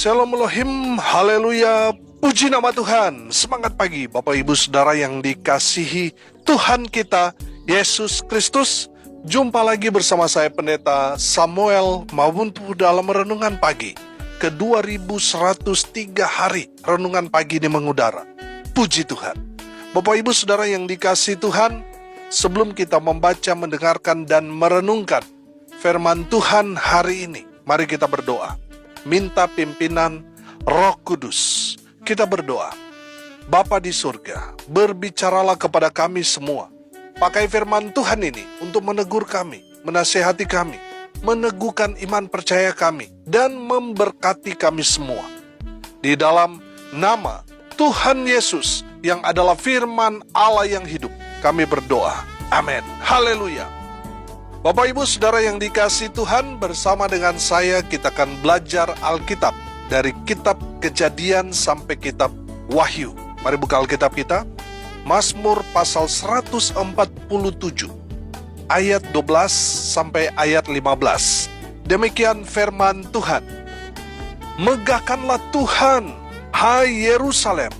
Shalom Elohim, haleluya, puji nama Tuhan. Semangat pagi Bapak Ibu Saudara yang dikasihi Tuhan kita, Yesus Kristus. Jumpa lagi bersama saya Pendeta Samuel Mawuntu dalam Renungan Pagi ke 2103 hari Renungan Pagi ini mengudara. Puji Tuhan. Bapak Ibu Saudara yang dikasihi Tuhan, sebelum kita membaca, mendengarkan, dan merenungkan firman Tuhan hari ini, mari kita berdoa. Minta pimpinan Roh Kudus. Kita berdoa. Bapa di surga, berbicaralah kepada kami semua. Pakai firman Tuhan ini untuk menegur kami, menasihati kami, meneguhkan iman percaya kami, dan memberkati kami semua. Di dalam nama Tuhan Yesus yang adalah firman Allah yang hidup, kami berdoa. Amin. Haleluya. Bapak Ibu Saudara yang dikasihi Tuhan, bersama dengan saya kita akan belajar Alkitab dari kitab Kejadian sampai kitab Wahyu. Mari buka Alkitab kita. Mazmur pasal 147 ayat 12 sampai ayat 15. Demikian firman Tuhan. Megahkanlah Tuhan, hai Yerusalem.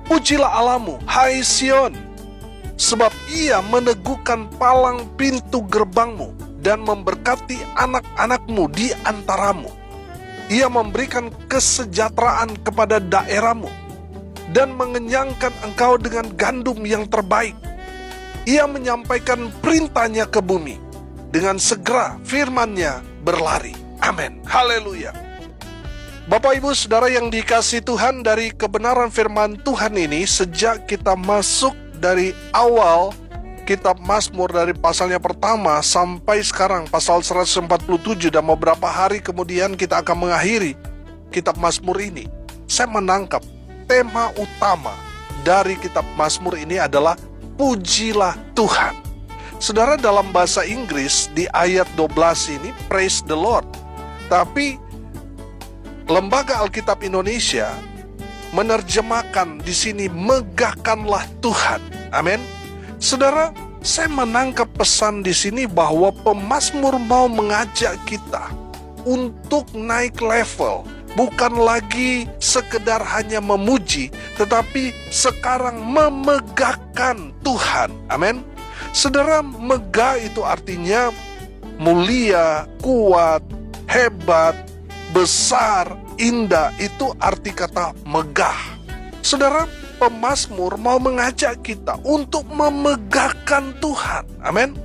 Pujilah Allahmu, hai Sion. Sebab ia meneguhkan palang pintu gerbangmu dan memberkati anak-anakmu di antaramu. Ia memberikan kesejahteraan kepada daerahmu dan mengenyangkan engkau dengan gandum yang terbaik. Ia menyampaikan perintahnya ke bumi, dengan segera firman-Nya berlari. Amin. Haleluya. Bapak Ibu Saudara yang dikasihi Tuhan, dari kebenaran firman Tuhan ini, sejak kita masuk dari awal kitab Mazmur, dari pasalnya pertama sampai sekarang pasal 147, dan beberapa hari kemudian kita akan mengakhiri kitab Mazmur ini, saya menangkap tema utama dari kitab Mazmur ini adalah pujilah Tuhan. Saudara, dalam bahasa Inggris di ayat 12 ini praise the Lord, tapi Lembaga Alkitab Indonesia menerjemahkan di sini megahkanlah Tuhan. Amin. Saudara, saya menangkap pesan di sini bahwa pemazmur mau mengajak kita untuk naik level, bukan lagi sekedar hanya memuji, tetapi sekarang memegahkan Tuhan. Amin. Saudara, megah itu artinya mulia, kuat, hebat, besar, indah, itu arti kata megah. Saudara, pemazmur mau mengajak kita untuk memegahkan Tuhan. Amin.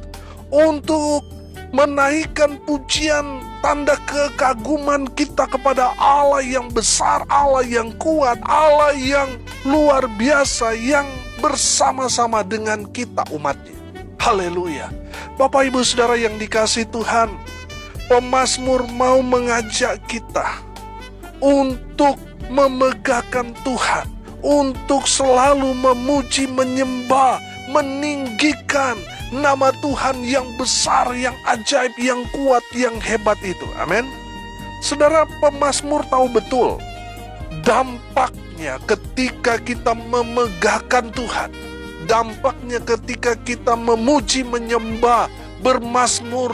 Untuk menaikkan pujian, tanda kekaguman kita kepada Allah yang besar, Allah yang kuat, Allah yang luar biasa, yang bersama-sama dengan kita umatnya. Haleluya. Bapak Ibu Saudara yang dikasihi Tuhan, pemazmur mau mengajak kita untuk memegahkan Tuhan, untuk selalu memuji, menyembah, meninggikan nama Tuhan yang besar, yang ajaib, yang kuat, yang hebat itu. Amin. Saudara, pemazmur tahu betul dampaknya ketika kita memegahkan Tuhan, dampaknya ketika kita memuji, menyembah, bermazmur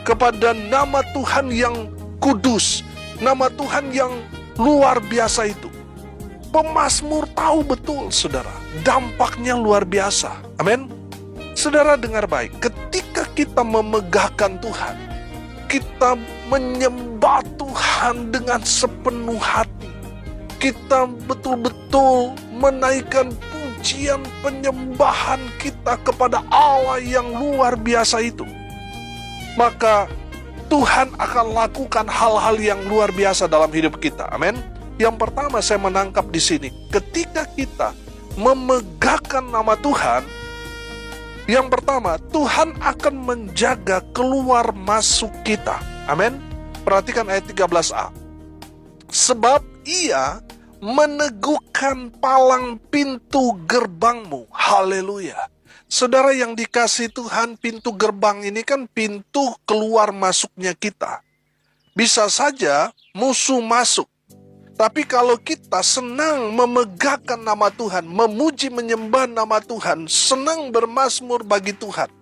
kepada nama Tuhan yang kudus, nama Tuhan yang luar biasa itu. Pemazmur tahu betul, saudara, dampaknya luar biasa. Amin. Saudara, dengar baik, ketika kita memegahkan Tuhan, kita menyembah Tuhan dengan sepenuh hati, kita betul-betul menaikkan pujian penyembahan kita kepada Allah yang luar biasa itu, maka Tuhan akan lakukan hal-hal yang luar biasa dalam hidup kita. Amin. Yang pertama saya menangkap di sini, ketika kita memegahkan nama Tuhan, yang pertama, Tuhan akan menjaga keluar masuk kita. Amin. Perhatikan ayat 13a. Sebab ia meneguhkan palang pintu gerbangmu. Haleluya. Saudara yang dikasihi Tuhan, pintu gerbang ini kan pintu keluar masuknya kita. Bisa saja musuh masuk. Tapi kalau kita senang memegahkan nama Tuhan, memuji, menyembah nama Tuhan, senang bermazmur bagi Tuhan,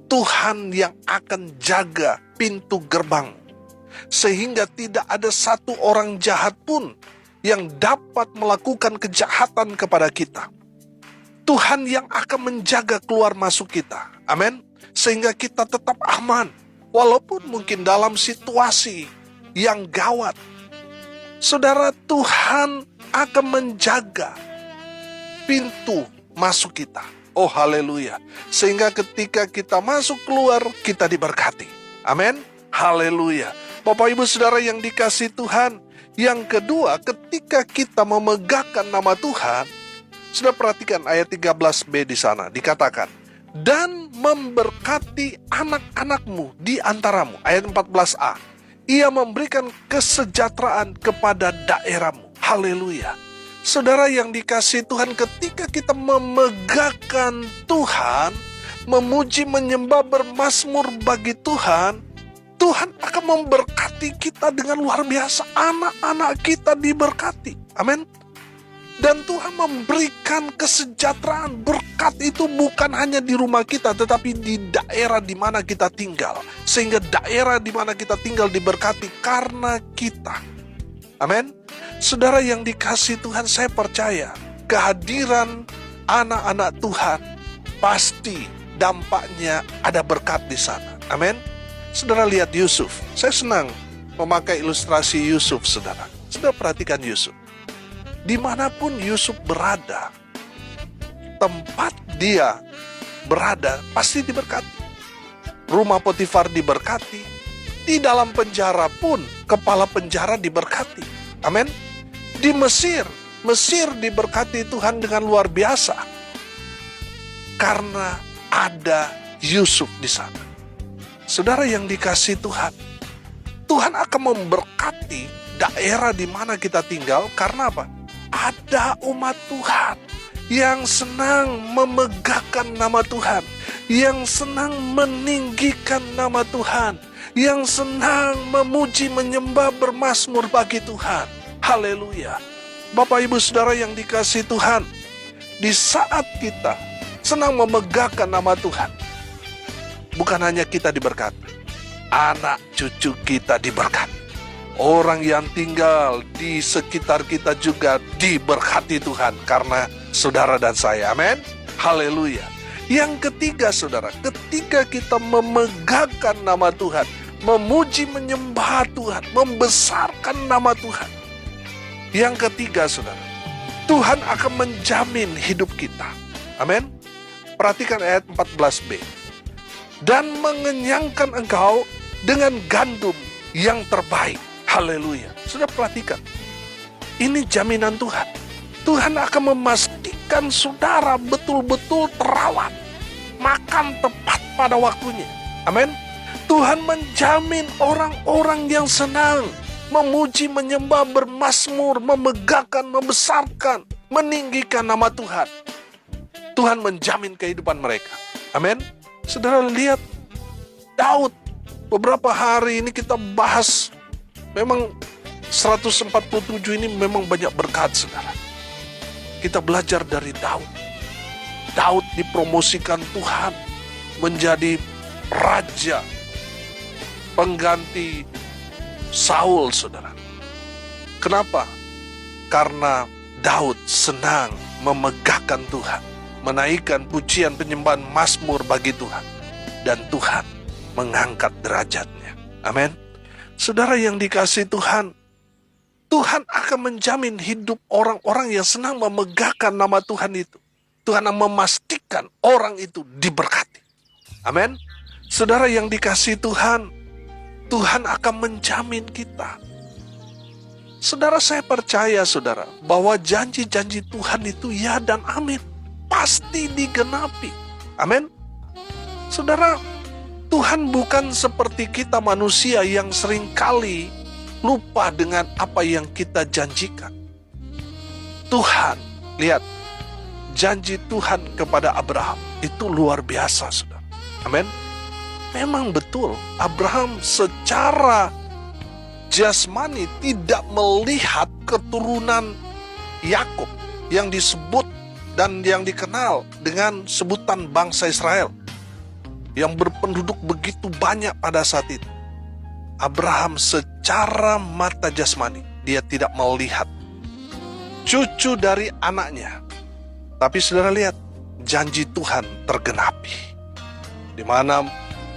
Tuhan yang akan jaga pintu gerbang. sehingga tidak ada satu orang jahat pun yang dapat melakukan kejahatan kepada kita. Tuhan yang akan menjaga keluar masuk kita. Amin. Sehingga kita tetap aman, walaupun mungkin dalam situasi yang gawat. Saudara, Tuhan akan menjaga pintu masuk kita. Oh haleluya. Sehingga ketika kita masuk keluar, kita diberkati. Amin. Haleluya. Bapak Ibu Saudara yang dikasihi Tuhan. Yang kedua, ketika kita memegahkan nama Tuhan, sudah perhatikan ayat 13b di sana, dikatakan, dan memberkati anak-anakmu di antaramu. Ayat 14a, ia memberikan kesejahteraan kepada daerahmu. Haleluya. Saudara yang dikasihi Tuhan, ketika kita memegahkan Tuhan, memuji, menyembah, bermazmur bagi Tuhan, Tuhan akan memberkati kita dengan luar biasa. Anak-anak kita diberkati. Amin. Dan Tuhan memberikan kesejahteraan. Berkat itu bukan hanya di rumah kita, tetapi di daerah di mana kita tinggal. Sehingga daerah di mana kita tinggal diberkati karena kita. Amin. Saudara yang dikasihi Tuhan, saya percaya kehadiran anak-anak Tuhan pasti dampaknya ada berkat di sana. Amin. Saudara lihat Yusuf. Saya senang memakai ilustrasi Yusuf, saudara. Saudara perhatikan Yusuf. Dimanapun Yusuf berada, tempat dia berada pasti diberkati. Rumah Potifar diberkati. Di dalam penjara pun kepala penjara diberkati. Amin. Di Mesir diberkati Tuhan dengan luar biasa. Karena ada Yusuf di sana. Saudara yang dikasihi Tuhan, Tuhan akan memberkati daerah di mana kita tinggal. Karena apa? Ada umat Tuhan yang senang memegahkan nama Tuhan, yang senang meninggikan nama Tuhan, yang senang memuji, menyembah, bermazmur bagi Tuhan. Haleluya. Bapak Ibu Saudara yang dikasihi Tuhan, di saat kita senang memegahkan nama Tuhan, bukan hanya kita diberkati, anak cucu kita diberkati. Orang yang tinggal di sekitar kita juga diberkati Tuhan karena saudara dan saya. Amin. Haleluya. Yang ketiga, saudara, ketika kita memegahkan nama Tuhan, memuji, menyembah Tuhan, membesarkan nama Tuhan. Yang ketiga, saudara, Tuhan akan menjamin hidup kita. Amin. Perhatikan ayat 14b. Dan mengenyangkan engkau dengan gandum yang terbaik. Haleluya. Sudah perhatikan. Ini jaminan Tuhan. Tuhan akan memastikan saudara betul-betul terawat. Makan tepat pada waktunya. Amin. Tuhan menjamin orang-orang yang senang memuji, menyembah, bermazmur, memegahkan, membesarkan, meninggikan nama Tuhan. Tuhan menjamin kehidupan mereka. Amin. Saudara lihat Daud. Beberapa hari ini kita bahas, memang 147 ini memang banyak berkat, saudara. Kita belajar dari Daud. Daud dipromosikan Tuhan menjadi raja, pengganti Saul, saudara. Kenapa? Karena Daud senang memegahkan Tuhan, menaikkan pujian, penyembahan, mazmur bagi Tuhan. Dan Tuhan mengangkat derajatnya. Amin. Saudara yang dikasihi Tuhan, Tuhan akan menjamin hidup orang-orang yang senang memegahkan nama Tuhan itu. Tuhan akan memastikan orang itu diberkati. Amin. Saudara yang dikasihi Tuhan, Tuhan akan menjamin kita. Saudara, saya percaya, saudara, bahwa janji-janji Tuhan itu ya dan amin. Pasti digenapi. Amin. Saudara, Tuhan bukan seperti kita manusia yang seringkali lupa dengan apa yang kita janjikan. Tuhan, lihat, janji Tuhan kepada Abraham itu luar biasa, saudara. Amin. Memang betul, Abraham secara jasmani tidak melihat keturunan Yakub yang disebut dan yang dikenal dengan sebutan bangsa Israel yang berpenduduk begitu banyak pada saat itu. Abraham secara mata jasmani, dia tidak melihat cucu dari anaknya. Tapi saudara lihat, janji Tuhan tergenapi, di mana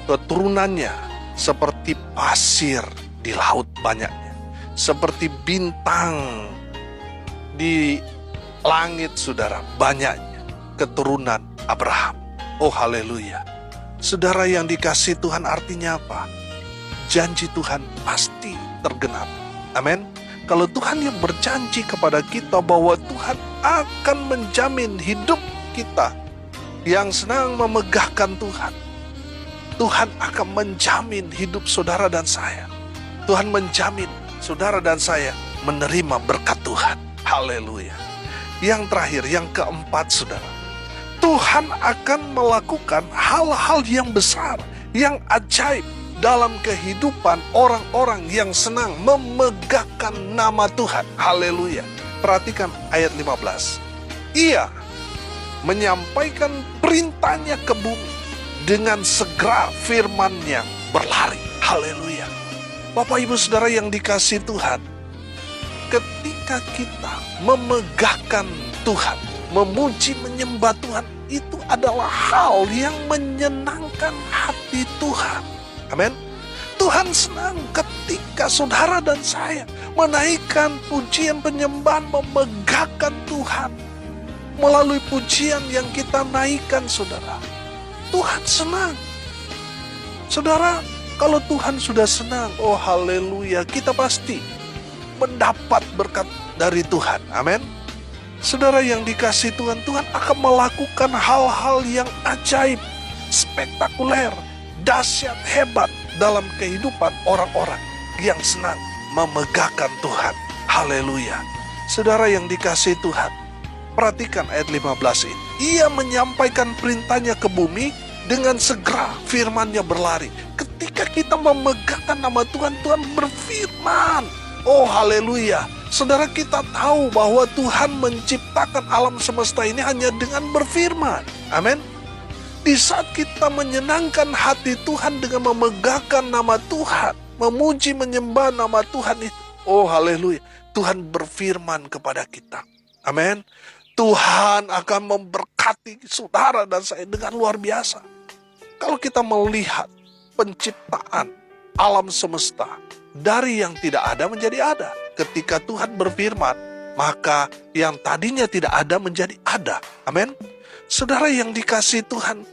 keturunannya seperti pasir di laut banyaknya, seperti bintang di langit, saudara, banyaknya keturunan Abraham. Oh haleluya. Saudara yang dikasihi Tuhan, artinya apa? Janji Tuhan pasti tergenap. Amin. Kalau Tuhan yang berjanji kepada kita bahwa Tuhan akan menjamin hidup kita yang senang memegahkan Tuhan, Tuhan akan menjamin hidup saudara dan saya. Tuhan menjamin saudara dan saya menerima berkat Tuhan. Haleluya. Yang terakhir, yang keempat, saudara, Tuhan akan melakukan hal-hal yang besar, yang ajaib dalam kehidupan orang-orang yang senang memegahkan nama Tuhan. Haleluya. Perhatikan ayat 15. Ia menyampaikan perintahnya ke bumi, dengan segera firman-Nya berlari. Haleluya. Bapak Ibu Saudara yang dikasihi Tuhan, ketika kita memegahkan Tuhan, memuji menyembah Tuhan, itu adalah hal yang menyenangkan hati Tuhan. Amin. Tuhan senang ketika saudara dan saya menaikkan pujian penyembahan, memegahkan Tuhan. Melalui pujian yang kita naikkan, saudara, Tuhan senang. Saudara, kalau Tuhan sudah senang, oh haleluya, kita pasti mendapat berkat dari Tuhan. Amin. Saudara yang dikasihi Tuhan, Tuhan akan melakukan hal-hal yang ajaib, spektakuler, dahsyat, hebat dalam kehidupan orang-orang yang senang memegahkan Tuhan. Haleluya. Saudara yang dikasihi Tuhan, perhatikan ayat 15 ini. Ia menyampaikan perintahnya ke bumi, dengan segera firman-Nya berlari. Ketika kita memegahkan nama Tuhan, Tuhan berfirman. Oh haleluya. Saudara, kita tahu bahwa Tuhan menciptakan alam semesta ini hanya dengan berfirman. Amin. Di saat kita menyenangkan hati Tuhan dengan memegahkan nama Tuhan, memuji menyembah nama Tuhan itu, oh haleluya, Tuhan berfirman kepada kita. Amin. Tuhan akan memberkati saudara dan saya dengan luar biasa. Kalau kita melihat penciptaan alam semesta dari yang tidak ada menjadi ada. Ketika Tuhan berfirman, maka yang tadinya tidak ada menjadi ada. Amin. Saudara yang dikasihi Tuhan,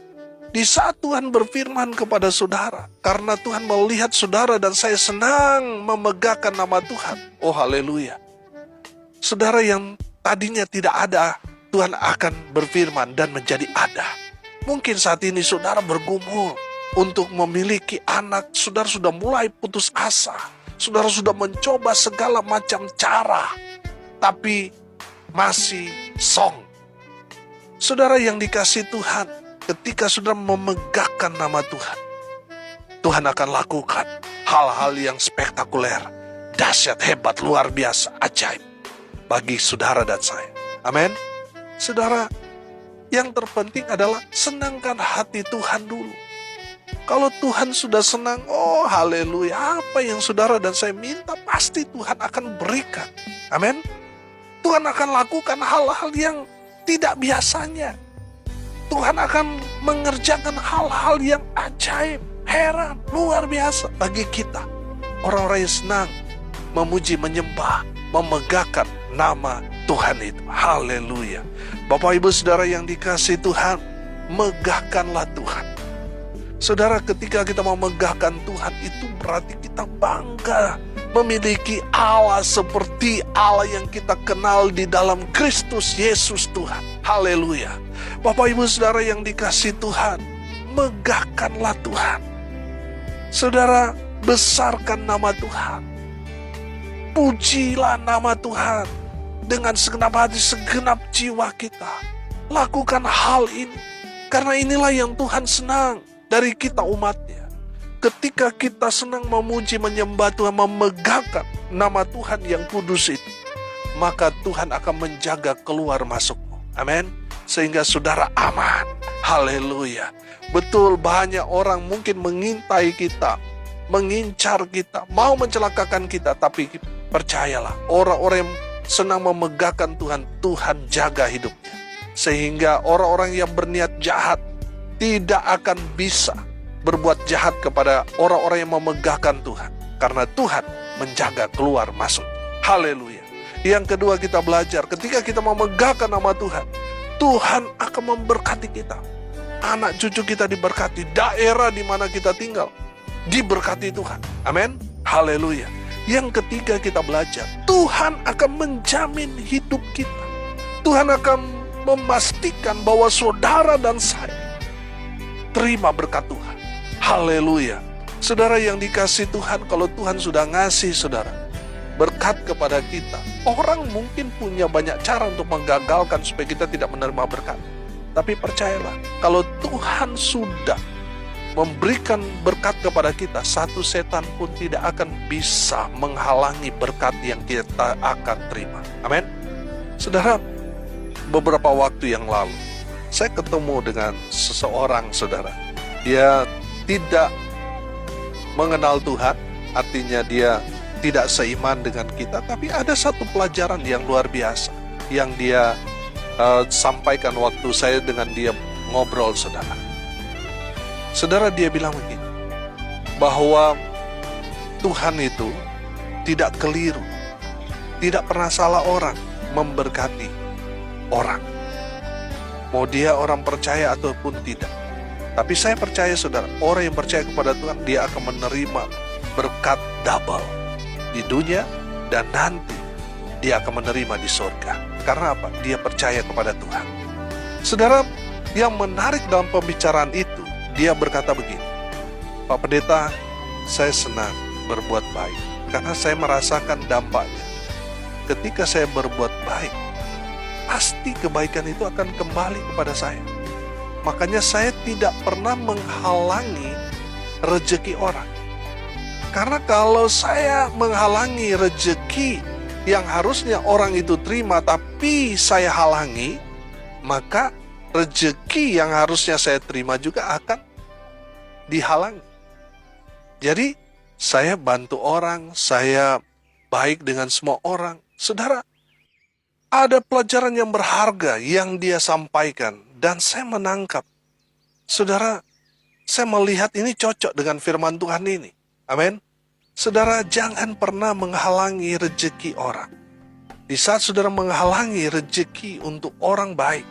di saat Tuhan berfirman kepada saudara, karena Tuhan melihat saudara dan saya senang memegahkan nama Tuhan. Oh haleluya. Saudara yang tadinya tidak ada, Tuhan akan berfirman dan menjadi ada. Mungkin saat ini saudara bergumul untuk memiliki anak, saudara sudah mulai putus asa. Saudara sudah mencoba segala macam cara, tapi masih song. Saudara yang dikasihi Tuhan, ketika saudara memegahkan nama Tuhan, Tuhan akan lakukan hal-hal yang spektakuler, dahsyat, hebat, luar biasa, ajaib bagi saudara dan saya. Amin. Saudara, yang terpenting adalah senangkan hati Tuhan dulu. Kalau Tuhan sudah senang, oh haleluya, apa yang saudara dan saya minta pasti Tuhan akan berikan. Amin. Tuhan akan lakukan hal-hal yang tidak biasanya. Tuhan akan mengerjakan hal-hal yang ajaib, heran, luar biasa bagi kita. Orang-orang yang senang memuji, menyembah, memegahkan nama Tuhan itu. Haleluya. Bapak Ibu Saudara yang dikasihi Tuhan, megahkanlah Tuhan. Saudara, ketika kita memegahkan Tuhan, itu berarti kita bangga memiliki Allah seperti Allah yang kita kenal di dalam Kristus Yesus Tuhan. Haleluya. Bapak Ibu Saudara yang dikasihi Tuhan, megahkanlah Tuhan. Saudara, besarkan nama Tuhan. Pujilah nama Tuhan dengan segenap hati, segenap jiwa kita. Lakukan hal ini, karena inilah yang Tuhan senang dari kita umatnya. Ketika kita senang memuji, menyembah Tuhan, memegahkan nama Tuhan yang kudus itu, maka Tuhan akan menjaga keluar masukmu. Amin. Sehingga saudara aman. Haleluya. Betul, banyak orang mungkin mengintai kita mengincar kita, mau mencelakakan kita. Tapi percayalah, orang-orang yang senang memegahkan Tuhan, Tuhan jaga hidupnya. Sehingga orang-orang yang berniat jahat tidak akan bisa berbuat jahat kepada orang-orang yang memegahkan Tuhan. Karena Tuhan menjaga keluar masuk. Haleluya. Yang kedua, kita belajar ketika kita memegahkan nama Tuhan, Tuhan akan memberkati kita. Anak cucu kita diberkati, daerah di mana kita tinggal diberkati Tuhan. Amin. Haleluya. Yang ketiga, kita belajar Tuhan akan menjamin hidup kita. Tuhan akan memastikan bahwa saudara dan saya terima berkat Tuhan. Haleluya. Saudara yang dikasih Tuhan, kalau Tuhan sudah ngasih saudara berkat kepada kita, orang mungkin punya banyak cara untuk menggagalkan supaya kita tidak menerima berkat. Tapi percayalah, kalau Tuhan sudah memberikan berkat kepada kita, satu setan pun tidak akan bisa menghalangi berkat yang kita akan terima. Amin. Saudara, beberapa waktu yang lalu saya ketemu dengan seseorang, saudara. Dia tidak mengenal Tuhan, artinya dia tidak seiman dengan kita, tapi ada satu pelajaran yang luar biasa yang dia sampaikan waktu saya dengan dia ngobrol, saudara. Saudara, dia bilang begini, bahwa Tuhan itu tidak keliru, tidak pernah salah orang memberkati orang, mau dia orang percaya ataupun tidak. Tapi saya percaya, saudara, orang yang percaya kepada Tuhan, dia akan menerima berkat double di dunia, dan nanti dia akan menerima di surga. Karena apa? Dia percaya kepada Tuhan. Saudara, yang menarik dalam pembicaraan itu, dia berkata begini, Pak Pendeta, saya senang berbuat baik karena saya merasakan dampaknya. Ketika saya berbuat baik, pasti kebaikan itu akan kembali kepada saya. Makanya saya tidak pernah menghalangi rezeki orang. Karena kalau saya menghalangi rezeki yang harusnya orang itu terima, tapi saya halangi, maka rezeki yang harusnya saya terima juga akan dihalangi. Jadi, saya bantu orang, saya baik dengan semua orang. Saudara, ada pelajaran yang berharga yang dia sampaikan, dan saya menangkap. Saudara, saya melihat ini cocok dengan firman Tuhan ini. Amin. Saudara, jangan pernah menghalangi rezeki orang. Di saat saudara menghalangi rezeki untuk orang baik,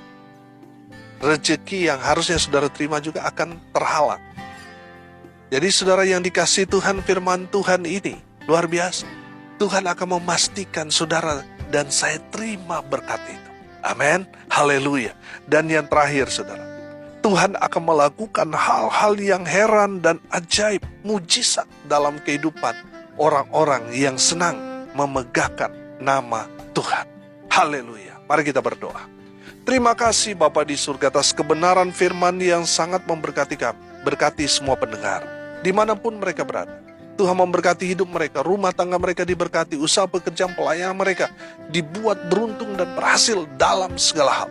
rezeki yang harusnya saudara terima juga akan terhalang. Jadi saudara yang dikasih Tuhan, firman Tuhan ini luar biasa. Tuhan akan memastikan saudara dan saya terima berkat itu. Amin. Haleluya. Dan yang terakhir, saudara, Tuhan akan melakukan hal-hal yang heran dan ajaib, mujizat dalam kehidupan orang-orang yang senang memegahkan nama Tuhan. Haleluya. Mari kita berdoa. Terima kasih Bapa di surga atas kebenaran firman yang sangat memberkati kami. Berkati semua pendengar, dimanapun mereka berada. Tuhan memberkati hidup mereka, rumah tangga mereka diberkati, usaha pekerjaan pelayanan mereka dibuat beruntung dan berhasil dalam segala hal.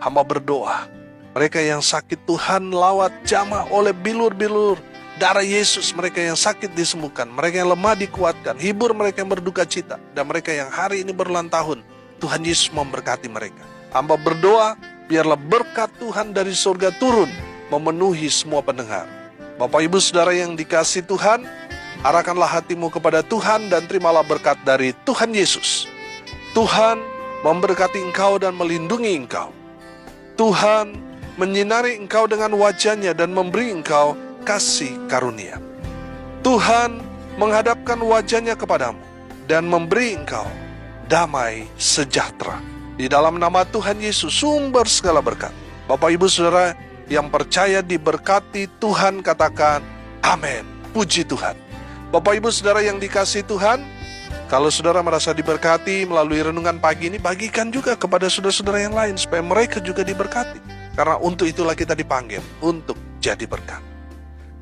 Hamba berdoa, mereka yang sakit Tuhan lawat jamah oleh bilur-bilur darah Yesus. Mereka yang sakit disembuhkan, mereka yang lemah dikuatkan, hibur mereka yang berduka cita, dan mereka yang hari ini berulang tahun, Tuhan Yesus memberkati mereka. Hamba berdoa, biarlah berkat Tuhan dari surga turun, memenuhi semua pendengar. Bapak Ibu Saudara yang dikasih Tuhan, arahkanlah hatimu kepada Tuhan dan terimalah berkat dari Tuhan Yesus. Tuhan memberkati engkau dan melindungi engkau. Tuhan menyinari engkau dengan wajah-Nya dan memberi engkau kasih karunia. Tuhan menghadapkan wajah-Nya kepadamu dan memberi engkau damai sejahtera. Di dalam nama Tuhan Yesus, sumber segala berkat. Bapak Ibu Saudara yang percaya diberkati Tuhan, katakan amin. Puji Tuhan. Bapak Ibu Saudara yang dikasih Tuhan, kalau saudara merasa diberkati melalui renungan pagi ini, bagikan juga kepada saudara-saudara yang lain supaya mereka juga diberkati. Karena untuk itulah kita dipanggil, untuk jadi berkat.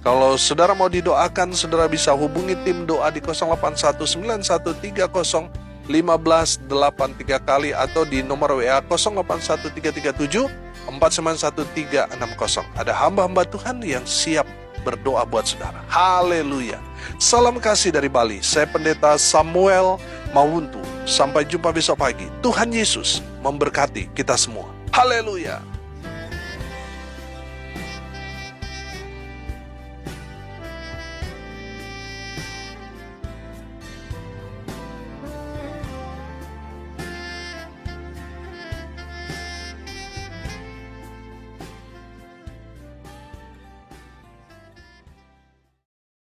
Kalau saudara mau didoakan, saudara bisa hubungi tim doa di 081913051583 kali atau di nomor WA 081337491360. Ada hamba-hamba Tuhan yang siap berdoa buat saudara. Haleluya. Salam kasih dari Bali. Saya Pendeta Samuel Mawuntu. Sampai jumpa besok pagi. Tuhan Yesus memberkati kita semua. Haleluya.